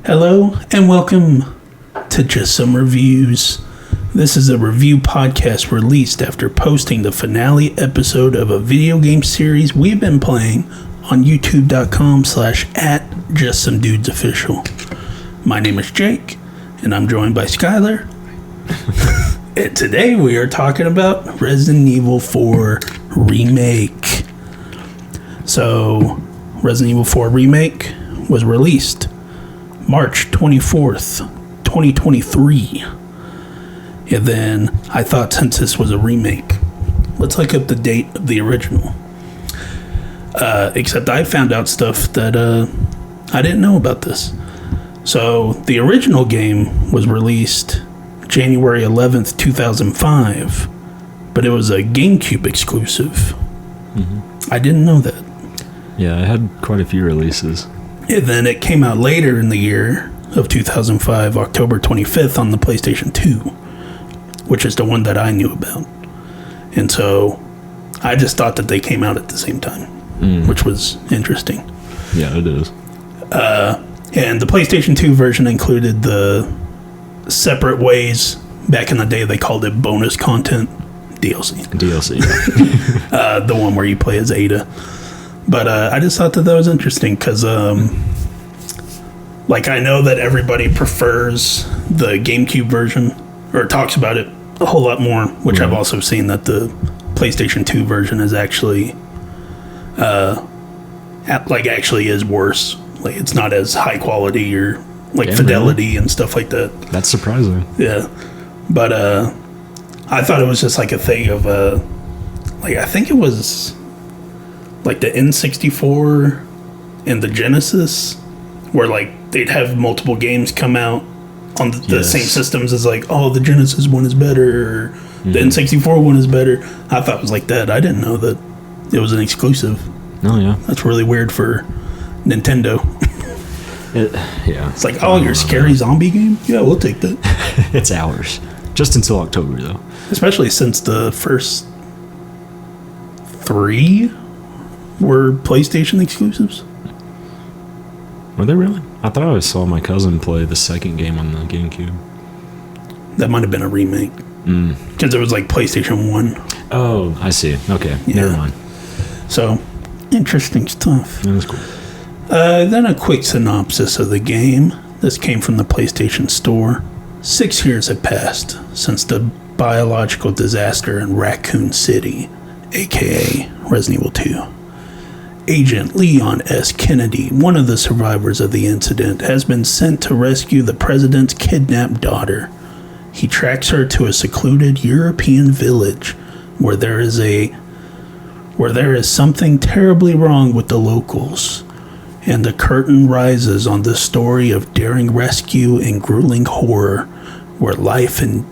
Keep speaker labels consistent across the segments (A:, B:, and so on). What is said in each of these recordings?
A: Hello and welcome to Just Some Reviews. This is a review podcast released after posting the finale episode of a video game series we've been playing on youtube.com/@JustSomeDudesOfficial. My name is Jake and I'm joined by Skylar. And today we are talking about Resident Evil 4 Remake. So, Resident Evil 4 Remake was released March 24th, 2023. And then I thought, since this was a remake, let's look up the date of the original. Except I found out stuff that I didn't know about this. So the original game was released January 11th, 2005, but it was a GameCube exclusive. Mm-hmm. I didn't know that.
B: Yeah, it had quite a few releases.
A: And then it came out later in the year of 2005, October 25th, on the PlayStation 2, which is the one that I knew about. And so I just thought that they came out at the same time, which was interesting.
B: Yeah, it is.
A: And the PlayStation 2 version included the separate ways. Back in the day, they called it bonus content, DLC.
B: Yeah.
A: The one where you play as Ada. But I just thought that was interesting because, I know that everybody prefers the GameCube version, or talks about it a whole lot more, which I've also seen that the PlayStation 2 version is actually, actually is worse. Like, it's not as high quality or, fidelity and stuff like that.
B: That's surprising.
A: Yeah. But I thought it was just like a thing of, I think it was like the N64 and the Genesis, where they'd have multiple games come out on the same systems as the Genesis one is better, or the N64 one is better. I thought it was like that. I didn't know that it was an exclusive.
B: Oh, yeah.
A: That's really weird for Nintendo.
B: Yeah.
A: It's like, your scary zombie game? Yeah, we'll take that.
B: It's ours. Just until October, though.
A: Especially since the first 3 were PlayStation exclusives.
B: Were they really? I thought I saw my cousin play the second game on the GameCube.
A: That might have been a remake. Because it was PlayStation 1.
B: Oh, I see. Okay, never mind.
A: So, interesting stuff.
B: That was cool.
A: Then a quick synopsis of the game. This came from the PlayStation Store. 6 years have passed since the biological disaster in Raccoon City, aka Resident Evil 2. Agent Leon S. Kennedy, one of the survivors of the incident, has been sent to rescue the president's kidnapped daughter. He tracks her to a secluded European village where there is something terribly wrong with the locals, and the curtain rises on the story of daring rescue and grueling horror, where life and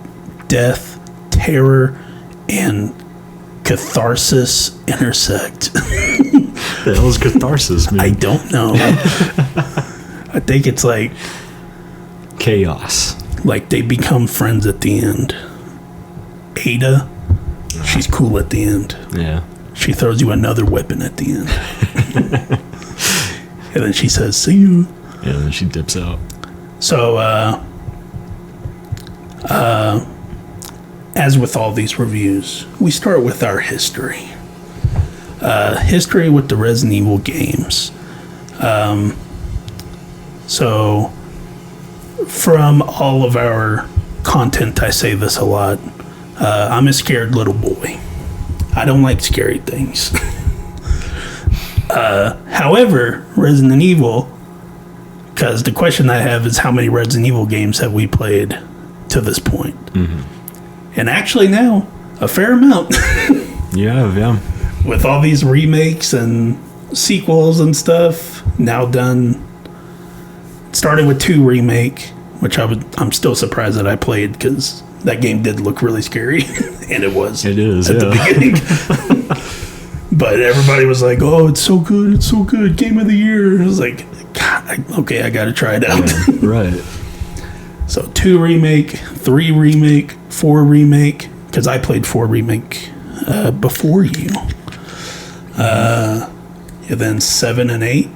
A: death, terror, and catharsis intersect.
B: The hell is catharsis, man?
A: I don't know. I think it's
B: chaos.
A: They become friends at the end. Ada, she's cool at the end.
B: Yeah.
A: She throws you another weapon at the end. And then she says, "See you."
B: Yeah, and then she dips out.
A: So, as with all these reviews, we start with our history. History with the Resident Evil games. So, from all of our content, I say this a lot. I'm a scared little boy. I don't like scary things. However, Resident Evil, because the question I have is how many Resident Evil games have we played to this point? Mm-hmm. And actually now, a fair amount.
B: Yeah.
A: With all these remakes and sequels and stuff, now done. Started with 2 Remake, which I'm still surprised that I played, because that game did look really scary. And it was.
B: It is,
A: at the beginning. But everybody was like, "Oh, it's so good, game of the year." I was like, God, okay, I gotta try it out.
B: Yeah, right.
A: So 2 Remake, 3 Remake, 4 Remake, because I played 4 Remake before you. And then 7 and 8.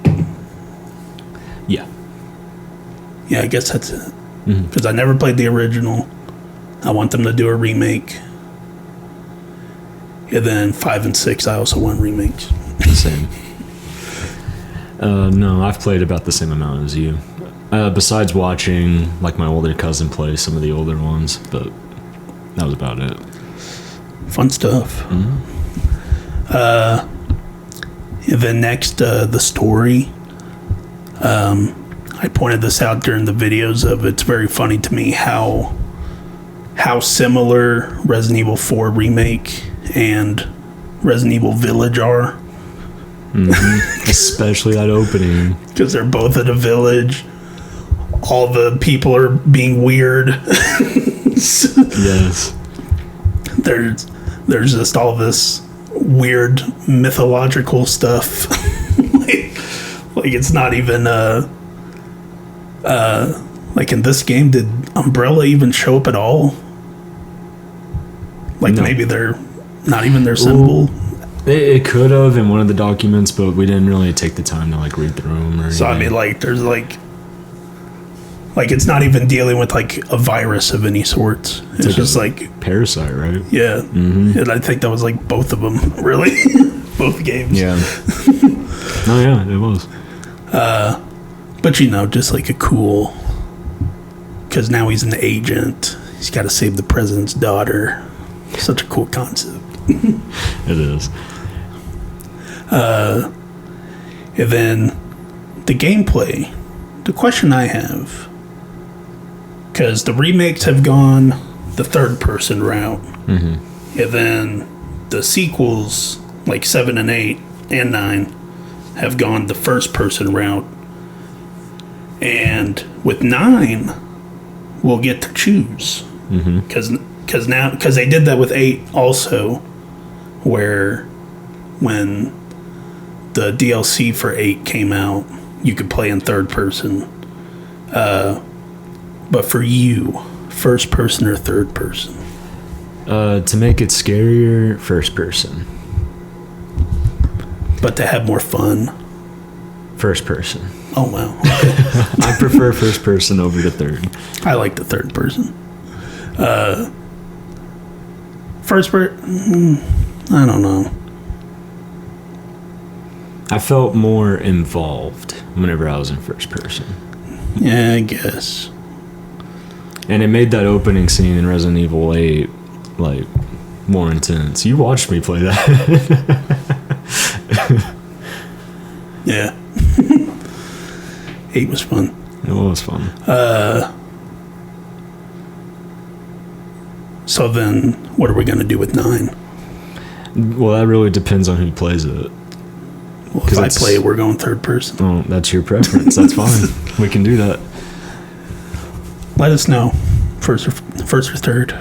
B: Yeah.
A: Yeah, I guess that's it. Because I never played the original. I want them to do a remake. And then 5 and 6, I also want remakes.
B: Same. No, I've played about the same amount as you. Besides watching like my older cousin play some of the older ones, but that was about it.
A: Fun stuff. And then next, the story. I pointed this out during the videos of it's very funny to me how similar Resident Evil 4 Remake and Resident Evil Village are.
B: Especially that opening. Because
A: they're both at a village. All the people are being weird.
B: Yes.
A: There's just all this weird mythological stuff. like it's not even like in this game, did Umbrella even show up at all? Like no. Maybe they're not even their symbol.
B: It could have in one of the documents, but we didn't really take the time to like read through them or anything.
A: So I mean, like there's like it's not even dealing with like a virus of any sorts. It's like just like
B: parasite, right?
A: Yeah, and I think that was like both of them, really, both games.
B: Yeah. Oh yeah, it was.
A: But just like a cool, because now he's an agent. He's got to save the president's daughter. Such a cool concept.
B: It is.
A: And then the gameplay. The question I have, because the remakes have gone the third-person route, and then the sequels, like 7 and 8 and 9, have gone the first-person route. And with 9, we'll get to choose. Because they did that with 8 also, where when the DLC for 8 came out, you could play in third person. But for you, first person or third person?
B: To make it scarier, first person.
A: But to have more fun?
B: First person.
A: Oh, wow. Okay.
B: I prefer first person over the third.
A: I like the third person. First person, I don't know.
B: I felt more involved whenever I was in first person.
A: Yeah, I guess.
B: And it made that opening scene in Resident Evil 8 like more intense. You watched me play that.
A: Yeah. 8 was fun.
B: It was fun.
A: So then, what are we going to do with 9?
B: Well, that really depends on who plays it.
A: Well, if I play it, we're going third person.
B: Oh, that's your preference. That's fine. We can do that.
A: Let us know. First or third.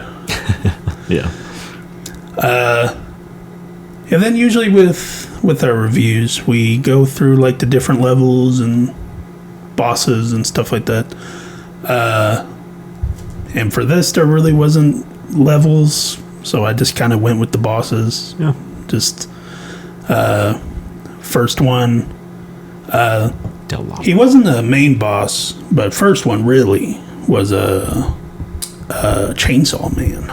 B: Yeah.
A: And then usually with our reviews, we go through like the different levels and bosses and stuff like that. And for this, there really wasn't levels, so I just kind of went with the bosses.
B: Yeah.
A: Just first one. He wasn't the main boss, but first one really was a chainsaw man.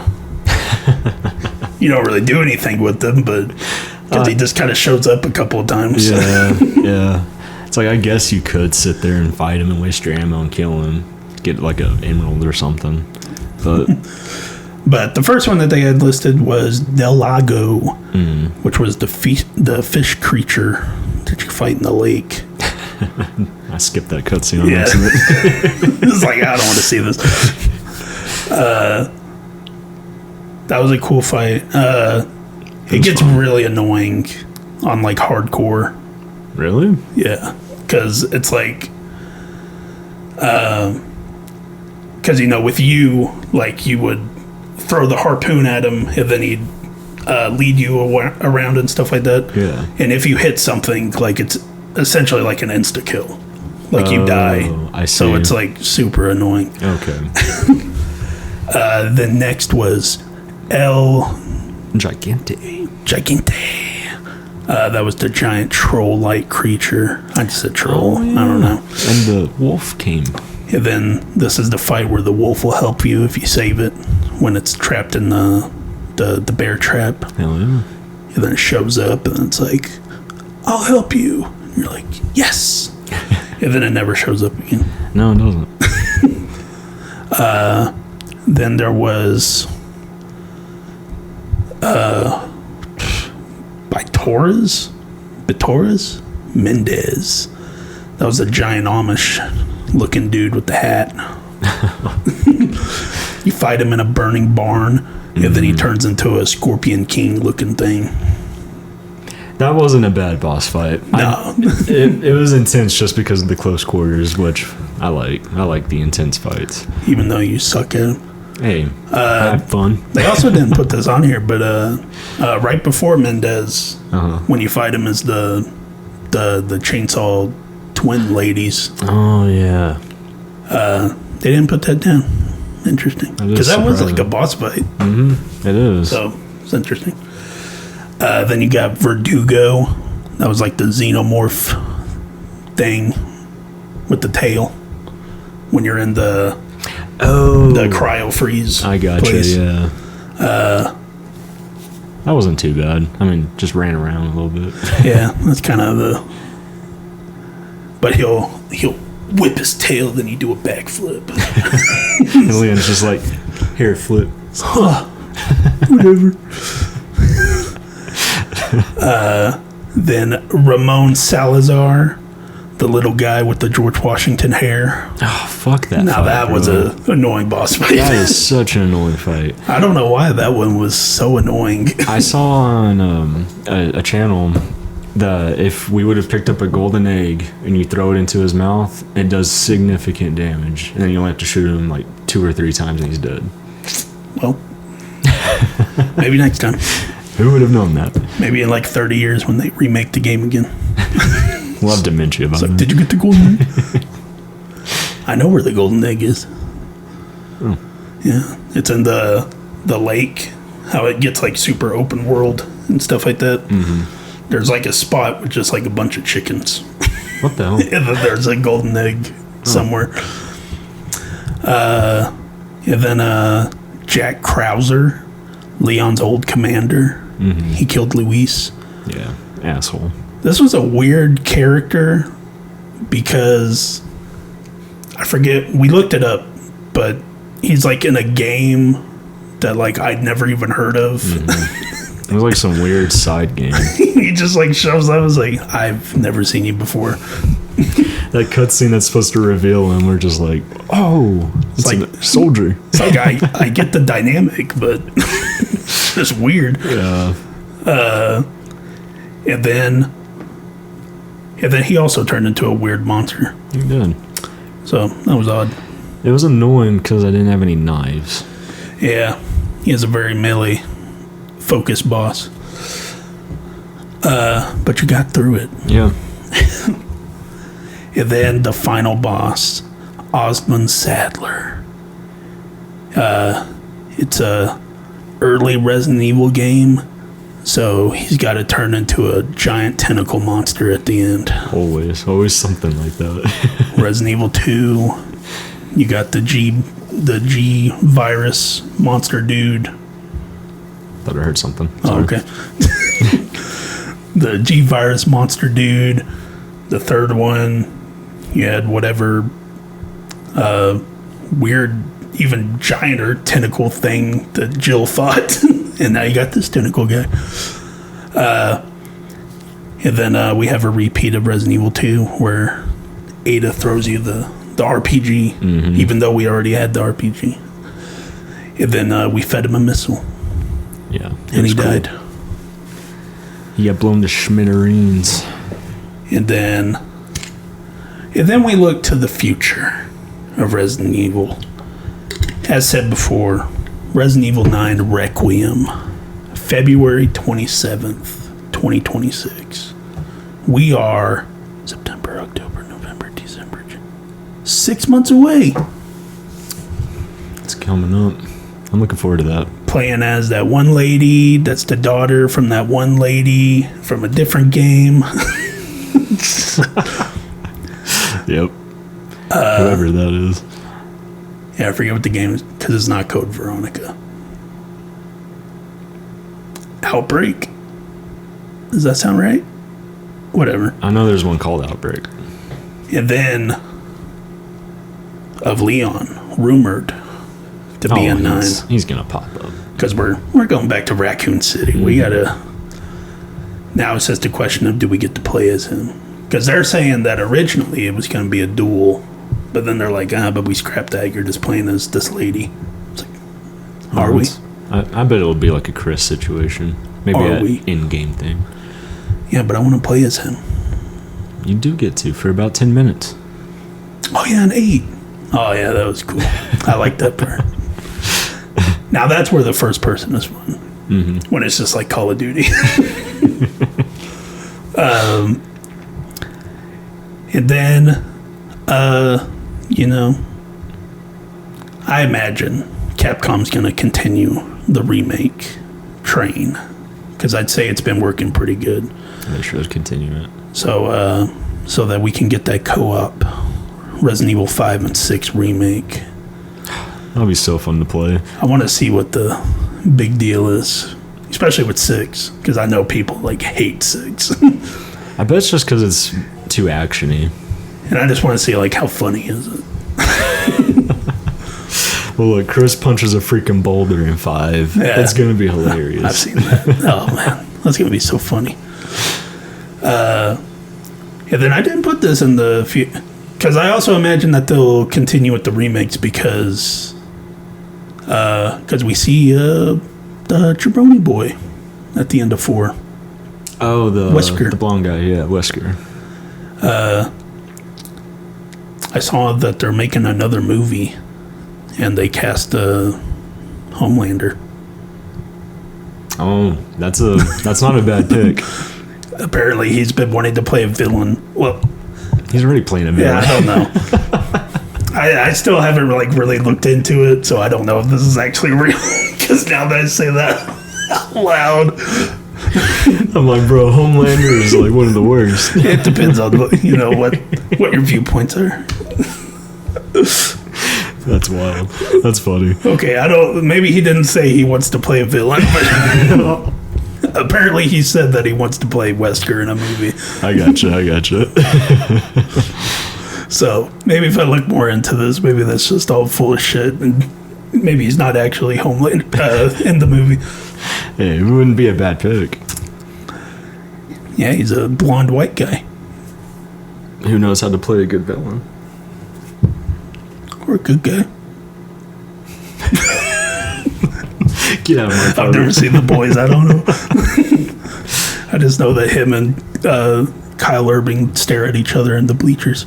A: You don't really do anything with them, but because he just kind of shows up a couple of times.
B: Yeah, yeah. It's like, I guess you could sit there and fight him and waste your ammo and kill him, get like an emerald or something.
A: But the first one that they had listed was Del Lago, which was the fish creature that you fight in the lake.
B: I skipped that cutscene on accident.
A: It's like, I don't want to see this. That was a cool fight. It gets really annoying on like hardcore.
B: Really?
A: Yeah, because it's like, because with you, like you would throw the harpoon at him, and then he'd lead you around and stuff like that.
B: Yeah.
A: And if you hit something, like it's essentially like an insta kill, like you die.
B: I see.
A: So it's like super annoying.
B: Okay.
A: The next was El
B: Gigante.
A: That was the giant troll-like creature. I just said troll.
B: Oh, yeah.
A: I don't know.
B: And the wolf came.
A: And then this is the fight where the wolf will help you if you save it when it's trapped in the bear trap.
B: Hell yeah.
A: And then it shows up and it's like, I'll help you. And you're like, yes. And then it never shows up again.
B: No, it doesn't.
A: Then there was by Torres Mendez. That was a giant Amish looking dude with the hat. You fight him in a burning barn, and then he turns into a Scorpion King looking thing.
B: That wasn't a bad boss fight.
A: No.
B: It was intense just because of the close quarters, which I like. I like the intense fights.
A: Even though you suck at him.
B: Hey, I have fun.
A: They also didn't put this on here, but right before Mendez, when you fight him as the chainsaw twin ladies.
B: Oh, yeah.
A: They didn't put that down. Interesting. Because that was like a boss fight.
B: Mm-hmm. It is.
A: So, it's interesting. Then you got Verdugo. That was like the xenomorph thing with the tail. When you're in the cryo freeze.
B: I gotcha,
A: place.
B: Yeah. That wasn't too bad. I mean, just ran around a little bit.
A: Yeah, that's kind of the... But he'll whip his tail, then you do a backflip.
B: And Leon's just like, here, flip.
A: Whatever. Then Ramon Salazar, the little guy with the George Washington hair.
B: Oh, fuck that.
A: Now that was a annoying boss fight.
B: That is such an annoying fight.
A: I don't know why that one was so annoying.
B: I saw on a channel that if we would have picked up a golden egg and you throw it into his mouth, it does significant damage. And then you only have to shoot him like 2 or 3 times and he's dead.
A: Well, maybe next time.
B: Who would have known that?
A: Maybe in like 30 years when they remake the game again.
B: We'll have dementia about it.
A: Did you get the golden egg? I know where the golden egg is.
B: Oh.
A: Yeah, it's in the lake. How it gets like super open world and stuff like that. Mm-hmm. There's like a spot with just like a bunch of chickens.
B: What the hell?
A: And then there's a golden egg somewhere. And then Jack Krauser, Leon's old commander. Mm-hmm. He killed Luis.
B: Yeah, asshole.
A: This was a weird character because I forget, we looked it up, but he's like in a game that like I'd never even heard of.
B: Mm-hmm. It was like some weird side game.
A: He just like shows up. I was like, I've never seen you before.
B: That cutscene that's supposed to reveal him, we're just like, oh, it's like a soldier.
A: It's like I get the dynamic, but it's just weird.
B: Yeah.
A: And then he also turned into a weird monster.
B: He did.
A: So that was odd.
B: It was annoying because I didn't have any knives.
A: Yeah, he has a very melee focused boss. But you got through it.
B: Yeah.
A: And then the final boss, Osmond Sadler. It's a early Resident Evil game, so he's got to turn into a giant tentacle monster at the end.
B: Always something like that.
A: Resident Evil 2, you got the G virus monster dude.
B: Thought I heard something.
A: Sorry. Oh, okay. The G virus monster dude. The third one, you had whatever weird, even gianter tentacle thing that Jill fought. And now you got this tentacle guy. And then we have a repeat of Resident Evil 2 where Ada throws you the RPG, even though we already had the RPG. And then we fed him a missile.
B: Yeah.
A: And he died.
B: He got blown to schmittereens.
A: And then we look to the future of Resident Evil. As said before, Resident Evil 9 Requiem, February 27th, 2026. We are September, October, November, December, 6 months away.
B: It's coming up. I'm looking forward to that.
A: Playing as that one lady that's the daughter from that one lady from a different game.
B: Yep. Whoever that is.
A: Yeah, I forget what the game is, because it's not Code Veronica. Outbreak? Does that sound right? Whatever.
B: I know there's one called Outbreak.
A: And then of Leon, rumored to be in 9.
B: He's gonna pop up.
A: Because we're going back to Raccoon City. Mm-hmm. We gotta... Now it's just a question of, do we get to play as him? Because they're saying that originally it was going to be a duel, but then they're like, but we scrapped that. You're just playing as this lady. It's like, are we?
B: I bet it'll be like a Chris situation. Maybe an in-game thing.
A: Yeah, but I want to play as him.
B: You do get to for about 10 minutes.
A: Oh, yeah, and 8. Oh, yeah, that was cool. I like that part. Now, that's where the first person is fun. Mm-hmm. When it's just like Call of Duty. And then, I imagine Capcom's going to continue the remake train, because I'd say it's been working pretty good.
B: They should continue it.
A: So that we can get that co-op Resident Evil 5 and 6 remake.
B: That'll be so fun to play.
A: I want to see what the big deal is, especially with 6, because I know people hate 6.
B: I bet it's just because it's too actiony.
A: And I just want to see how funny is it.
B: Well, look, Chris punches a freaking boulder in 5. Yeah. That's going to be hilarious.
A: I've seen that. Oh, man. That's going to be so funny. And then I didn't put this in the... Because I also imagine that they'll continue with the remakes because we see the Jabroni boy at the end of 4.
B: Oh,
A: Wesker.
B: The blonde guy, yeah, Wesker.
A: I saw that they're making another movie, and they cast Homelander.
B: Oh, that's not a bad pick.
A: Apparently, he's been wanting to play a villain. Well,
B: he's already playing a villain.
A: Yeah, I don't know. I still haven't really looked into it, so I don't know if this is actually real. Because now that I say that out loud,
B: I'm like, bro, Homelander is one of the worst.
A: It depends on what your viewpoints are.
B: That's wild. That's funny.
A: Okay, maybe he didn't say he wants to play a villain, but apparently he said that he wants to play Wesker in a movie.
B: I gotcha.
A: So maybe if I look more into this, maybe that's just all full of shit, and maybe he's not actually Homelander in the movie.
B: Hey, it wouldn't be a bad pick.
A: Yeah, he's a blonde white guy.
B: Who knows how to play a good villain?
A: Or a good guy.
B: Get out of my
A: I've never seen The Boys. I don't know. I just know that him and Kyle Urban stare at each other in the bleachers.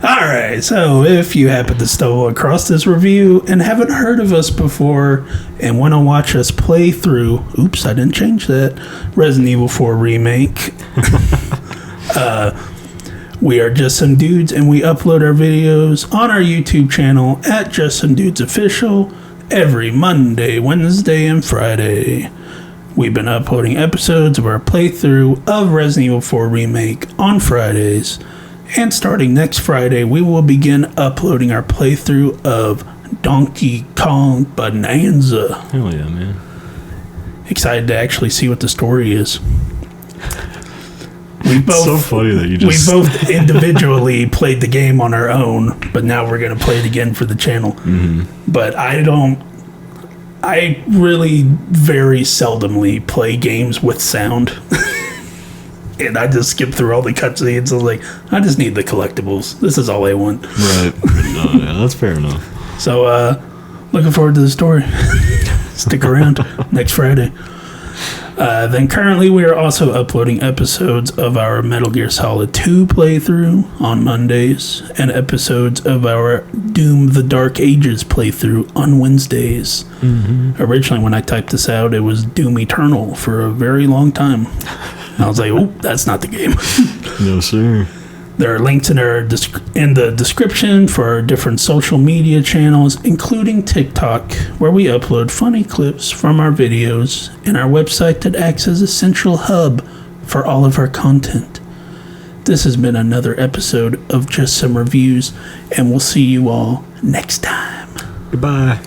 A: Alright, so if you happen to stumble across this review and haven't heard of us before and want to watch us play through, oops, I didn't change that, Resident Evil 4 Remake, we are Just Some Dudes, and we upload our videos on our YouTube channel at Just Some Dudes Official every Monday, Wednesday, and Friday. We've been uploading episodes of our playthrough of Resident Evil 4 Remake on Fridays, and starting next Friday, we will begin uploading our playthrough of Donkey Kong Bonanza.
B: Hell yeah, man.
A: Excited to actually see what the story is.
B: It's so funny that you just...
A: We both individually played the game on our own, but now we're going to play it again for the channel. Mm-hmm. But I really very seldomly play games with sound. And I just skip through all the cutscenes. I was like, I just need the collectibles. This is all I want.
B: Right. Yeah, that's fair enough.
A: So, looking forward to the story. Stick around next Friday. Then currently we are also uploading episodes of our Metal Gear Solid 2 playthrough on Mondays and episodes of our Doom the Dark Ages playthrough on Wednesdays. Mm-hmm. Originally when I typed this out, it was Doom Eternal for a very long time. I was like, oh, that's not the game.
B: No, sir.
A: There are links in the description for our different social media channels, including TikTok, where we upload funny clips from our videos, and our website that acts as a central hub for all of our content. This has been another episode of Just Some Reviews, and we'll see you all next time.
B: Goodbye.